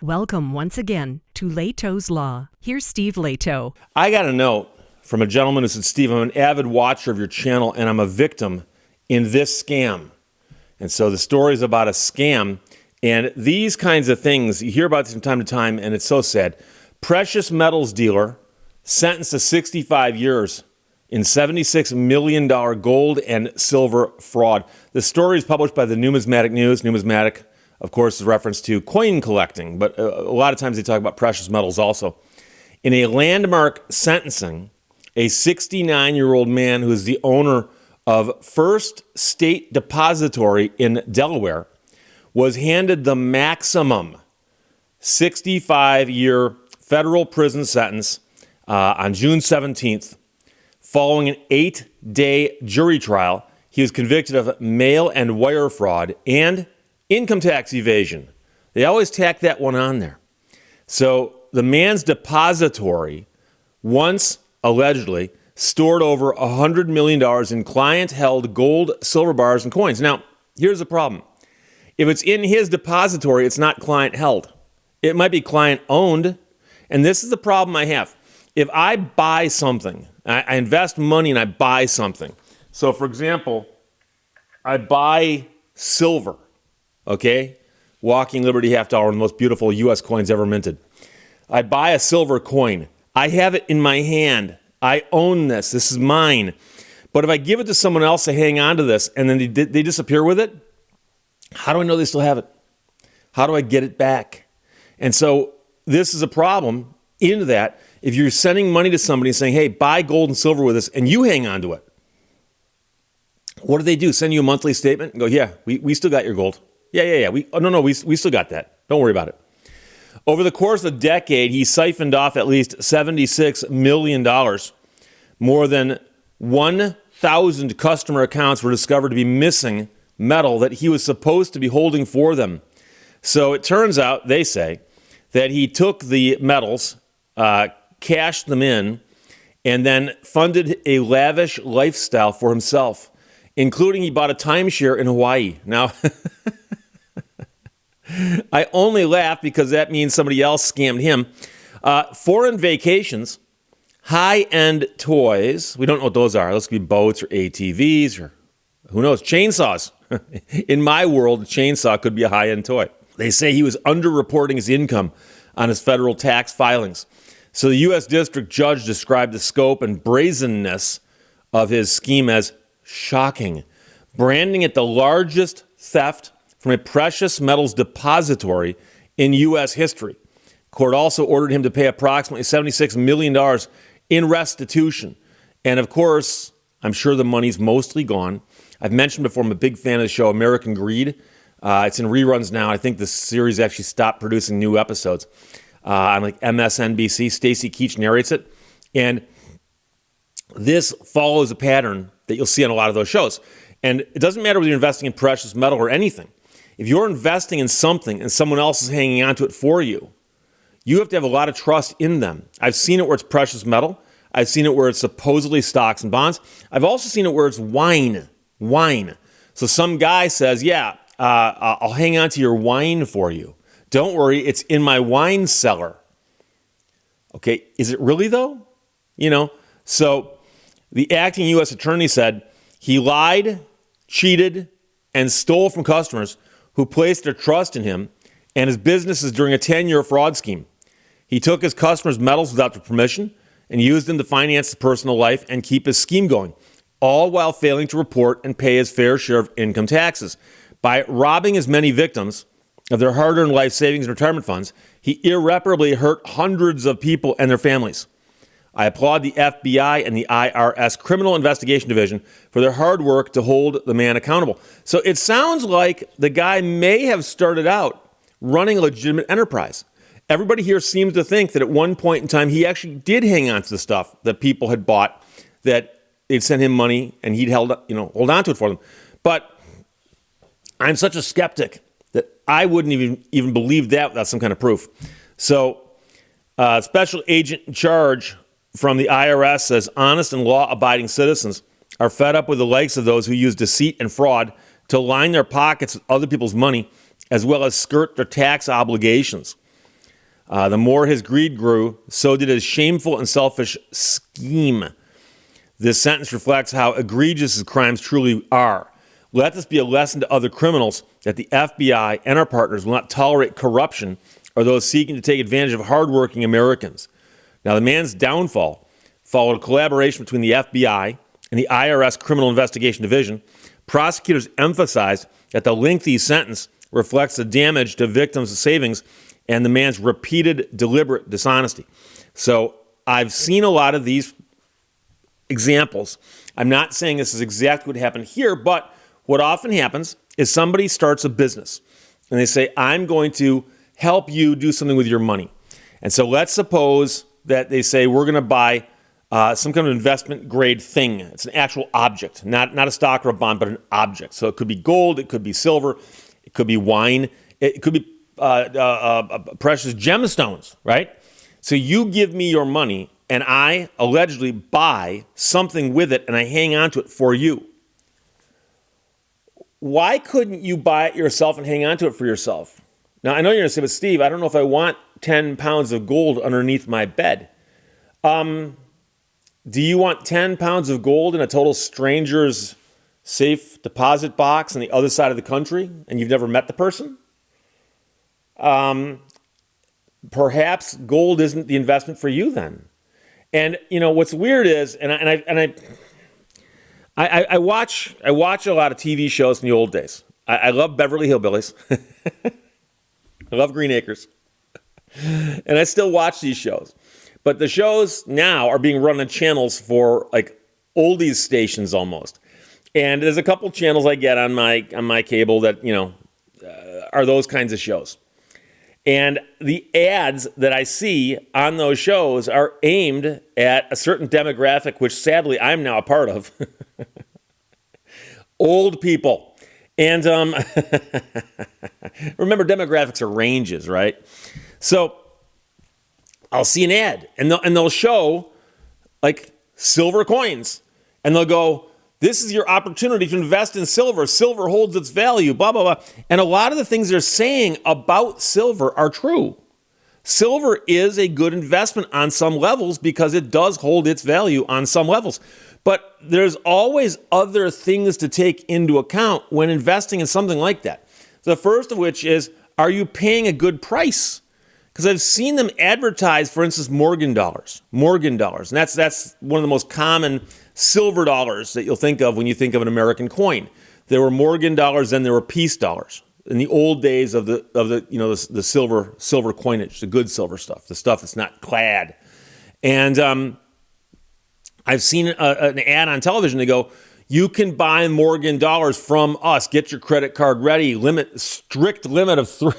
Welcome once again to Lehto's Law. Here's Steve Lehto. I got a note from a gentleman who said, Steve, I'm an avid watcher of your channel and I'm a victim in this scam. And so the story is about a scam. And these kinds of things, you hear about this from time to time, and it's so sad. Precious metals dealer sentenced to 65 years in $76 million gold and silver fraud. The story is published by the Numismatic News. Numismatic, of course, is reference to coin collecting, but a lot of times they talk about precious metals also. In a landmark sentencing, a 69-year-old man who is the owner of First State Depository in Delaware was handed the maximum 65-year federal prison sentence on June 17th. Following an 8-day jury trial, he was convicted of mail and wire fraud and income tax evasion. They always tack that one on there. So the man's depository once allegedly stored over $100 million in client-held gold, silver bars, and coins. Now, here's the problem. If it's in his depository, it's not client-held. It might be client-owned, and this is the problem I have. If I buy something, I invest money and I buy something. So, for example, I buy silver. Okay? Walking Liberty half dollar, one of the most beautiful U.S. coins ever minted. I buy a silver coin. I have it in my hand. I own this. This is mine. But if I give it to someone else to hang on to this and then they disappear with it, how do I know they still have it? How do I get it back? And so this is a problem in that if you're sending money to somebody and saying, hey, buy gold and silver with us, and you hang on to it, what do? Send you a monthly statement and go, yeah, we still got your gold. Yeah. We still got that. Don't worry about it. Over the course of a decade, he siphoned off at least $76 million. More than 1,000 customer accounts were discovered to be missing metal that he was supposed to be holding for them. So it turns out, they say, that he took the metals, cashed them in, and then funded a lavish lifestyle for himself, including he bought a timeshare in Hawaii. Now, I only laugh because that means somebody else scammed him. Foreign vacations, high-end toys. We don't know what those are. Those could be boats or ATVs or who knows, chainsaws. In my world, a chainsaw could be a high-end toy. They say he was underreporting his income on his federal tax filings. So the U.S. District Judge described the scope and brazenness of his scheme as shocking, branding it the largest theft from a precious metals depository in U.S. history. Court also ordered him to pay approximately $76 million in restitution. And of course, I'm sure the money's mostly gone. I've mentioned before, I'm a big fan of the show American Greed. It's in reruns now. I think the series actually stopped producing new episodes on like MSNBC. Stacy Keach narrates it. And this follows a pattern that you'll see on a lot of those shows. And it doesn't matter whether you're investing in precious metal or anything. If you're investing in something and someone else is hanging on to it for you, you have to have a lot of trust in them. I've seen it where it's precious metal. I've seen it where it's supposedly stocks and bonds. I've also seen it where it's wine. So some guy says, yeah, I'll hang on to your wine for you. Don't worry, it's in my wine cellar. Okay, is it really though? So the acting U.S. attorney said he lied, cheated, and stole from customers who placed their trust in him and his businesses during a 10-year fraud scheme. He took his customers' metals without their permission and used them to finance his personal life and keep his scheme going, all while failing to report and pay his fair share of income taxes. By robbing his many victims of their hard-earned life savings and retirement funds, he irreparably hurt hundreds of people and their families. I applaud the FBI and the IRS Criminal Investigation Division for their hard work to hold the man accountable. So it sounds like the guy may have started out running a legitimate enterprise. Everybody here seems to think that at one point in time, he actually did hang on to the stuff that people had bought, that they'd sent him money and he'd hold on to it for them. But I'm such a skeptic that I wouldn't even believe that without some kind of proof. So special agent in charge from the IRS says honest and law-abiding citizens are fed up with the likes of those who use deceit and fraud to line their pockets with other people's money, as well as skirt their tax obligations. The more his greed grew, so did his shameful and selfish scheme. This sentence reflects how egregious his crimes truly are. Let this be a lesson to other criminals that the FBI and our partners will not tolerate corruption or those seeking to take advantage of hardworking Americans. Now, the man's downfall followed a collaboration between the FBI and the IRS Criminal Investigation Division. Prosecutors emphasized that the lengthy sentence reflects the damage to victims' savings and the man's repeated, deliberate dishonesty. So I've seen a lot of these examples. I'm not saying this is exactly what happened here, but what often happens is somebody starts a business and they say, I'm going to help you do something with your money. And so let's suppose that they say, we're going to buy some kind of investment grade thing. It's an actual object, not a stock or a bond, but an object. So it could be gold, it could be silver, it could be wine, it could be precious gemstones, right? So you give me your money and I allegedly buy something with it and I hang on to it for you. Why couldn't you buy it yourself and hang on to it for yourself? Now, I know you're going to say, but Steve, I don't know if I want 10 pounds of gold underneath my bed. Do you want 10 pounds of gold in a total stranger's safe deposit box on the other side of the country and you've never met the person? Perhaps gold isn't the investment for you then. And you know what's weird is, I watch a lot of TV shows from the old days. I love Beverly Hillbillies. I love Green Acres. And I still watch these shows. But the shows now are being run on channels for like oldies stations almost. And there's a couple channels I get on my cable that, are those kinds of shows. And the ads that I see on those shows are aimed at a certain demographic, which sadly I'm now a part of. Old people. And remember, demographics are ranges, right? So I'll see an ad, and they'll show like silver coins, and they'll go, this is your opportunity to invest in silver. Silver holds its value, blah, blah, blah. And a lot of the things they're saying about silver are true. Silver is a good investment on some levels because it does hold its value on some levels. But there's always other things to take into account when investing in something like that. The first of which is, are you paying a good price? Because I've seen them advertise, for instance, Morgan dollars. And that's one of the most common silver dollars that you'll think of when you think of an American coin. There were Morgan dollars, then there were peace dollars. In the old days of the silver coinage, the good silver stuff, the stuff that's not clad. And I've seen an ad on television. They go, you can buy Morgan dollars from us. Get your credit card ready. Strict limit of 3.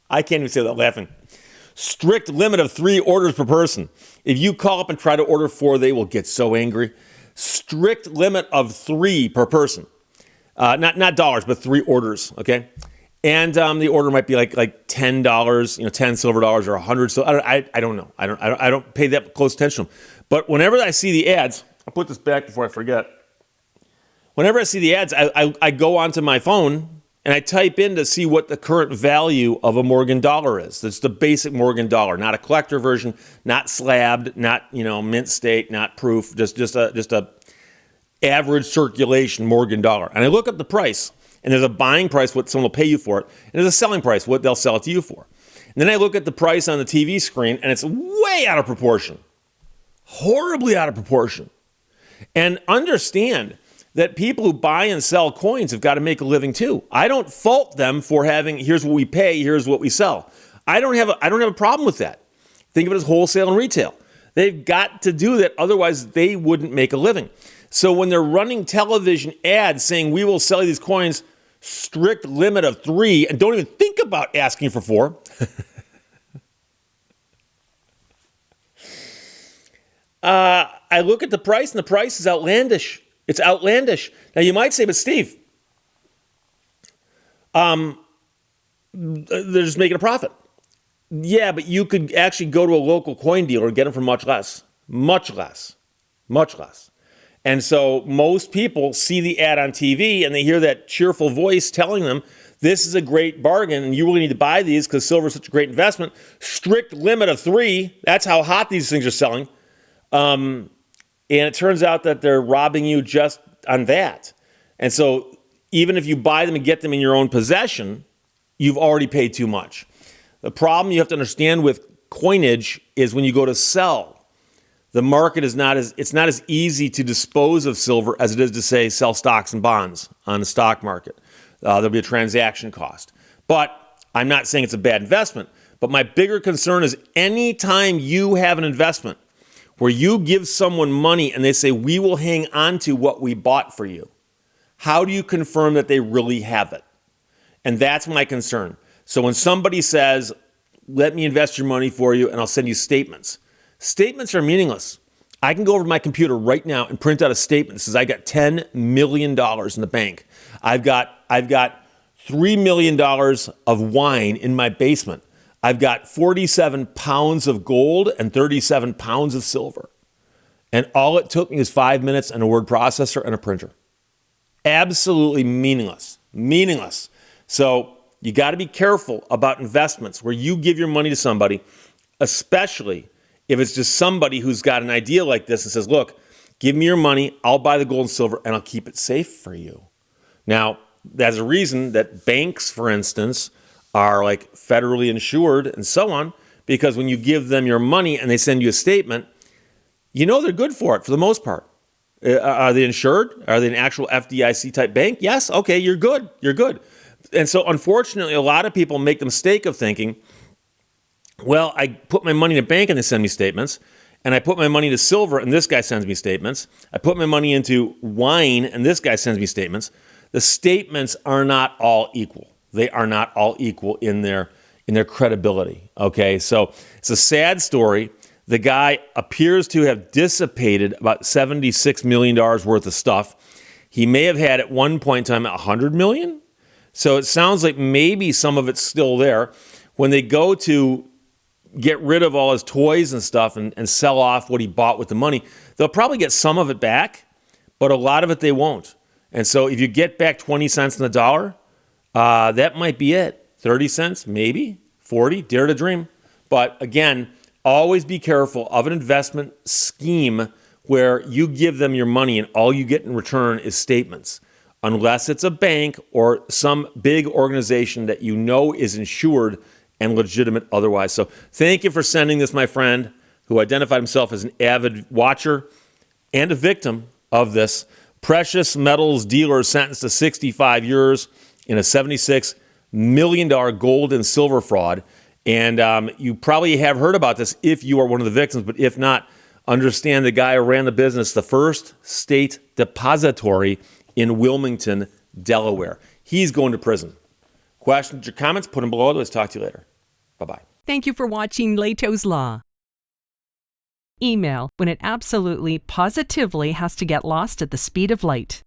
I can't even say that laughing. Strict limit of 3 orders per person. If you call up and try to order 4, they will get so angry. Strict limit of 3 per person. Not dollars, but 3 orders, okay? And the order might be like $10, 10 silver dollars or 100. So I don't know. I don't pay that close attention to them. But whenever I see the ads, I'll put this back before I forget. Whenever I see the ads, I go onto my phone and I type in to see what the current value of a Morgan dollar is. That's the basic Morgan dollar, not a collector version, not slabbed, not mint state, not proof, just a average circulation Morgan dollar. And I look up the price, and there's a buying price, what someone will pay you for it, and there's a selling price, what they'll sell it to you for. And then I look at the price on the TV screen, and it's way out of proportion, horribly out of proportion. And understand that people who buy and sell coins have got to make a living too. I don't fault them for having, here's what we pay, here's what we sell. I don't have a problem with that. Think of it as wholesale and retail. They've got to do that, otherwise they wouldn't make a living. So when they're running television ads saying, we will sell you these coins, strict limit of 3, and don't even think about asking for 4. I look at the price, and the price is outlandish. It's outlandish. Now, you might say, but Steve, they're just making a profit. Yeah, but you could actually go to a local coin dealer and get them for much less. Much less. Much less. And so most people see the ad on TV and they hear that cheerful voice telling them this is a great bargain and you really need to buy these because silver is such a great investment. Strict limit of 3. That's how hot these things are selling. And it turns out that they're robbing you just on that. And so even if you buy them and get them in your own possession, you've already paid too much. The problem you have to understand with coinage is when you go to sell, the market is not as easy to dispose of silver as it is to, say, sell stocks and bonds on the stock market. There'll be a transaction cost. But I'm not saying it's a bad investment. But my bigger concern is anytime you have an investment where you give someone money and they say, we will hang on to what we bought for you, how do you confirm that they really have it? And that's my concern. So when somebody says, let me invest your money for you and I'll send you statements. Statements are meaningless. I can go over to my computer right now and print out a statement that says I got $10 million in the bank. I've got $3 million of wine in my basement. I've got 47 pounds of gold and 37 pounds of silver. And all it took me is 5 minutes and a word processor and a printer. Absolutely meaningless. Meaningless. So you got to be careful about investments where you give your money to somebody, especially if it's just somebody who's got an idea like this and says, look, give me your money, I'll buy the gold and silver, and I'll keep it safe for you. Now, there's a reason that banks, for instance, are like federally insured and so on, because when you give them your money and they send you a statement, you know they're good for it for the most part. Are they insured? Are they an actual FDIC type bank? Yes. Okay, you're good. You're good. And so unfortunately, a lot of people make the mistake of thinking, well, I put my money in a bank and they send me statements, and I put my money into silver and this guy sends me statements. I put my money into wine and this guy sends me statements. The statements are not all equal. They are not all equal in their credibility. Okay, so it's a sad story. The guy appears to have dissipated about $76 million worth of stuff. He may have had at one point in time $100 million. So it sounds like maybe some of it's still there. When they go to get rid of all his toys and stuff and sell off what he bought with the money, they'll probably get some of it back, but a lot of it they won't. And so if you get back 20 cents in the dollar, that might be it. 30 cents, maybe 40, dare to dream. But again, always be careful of an investment scheme where you give them your money and all you get in return is statements, unless it's a bank or some big organization that you know is insured and legitimate otherwise. So thank you for sending this, my friend, who identified himself as an avid watcher and a victim of this. Precious metals dealer sentenced to 65 years in a $76 million gold and silver fraud. And you probably have heard about this if you are one of the victims, but if not, understand the guy who ran the business, the First State Depository in Wilmington, Delaware. He's going to prison. Questions or comments, put them below. Let's talk to you later. Bye-bye. Thank you for watching Lehto's Law. Email when it absolutely, positively has to get lost at the speed of light.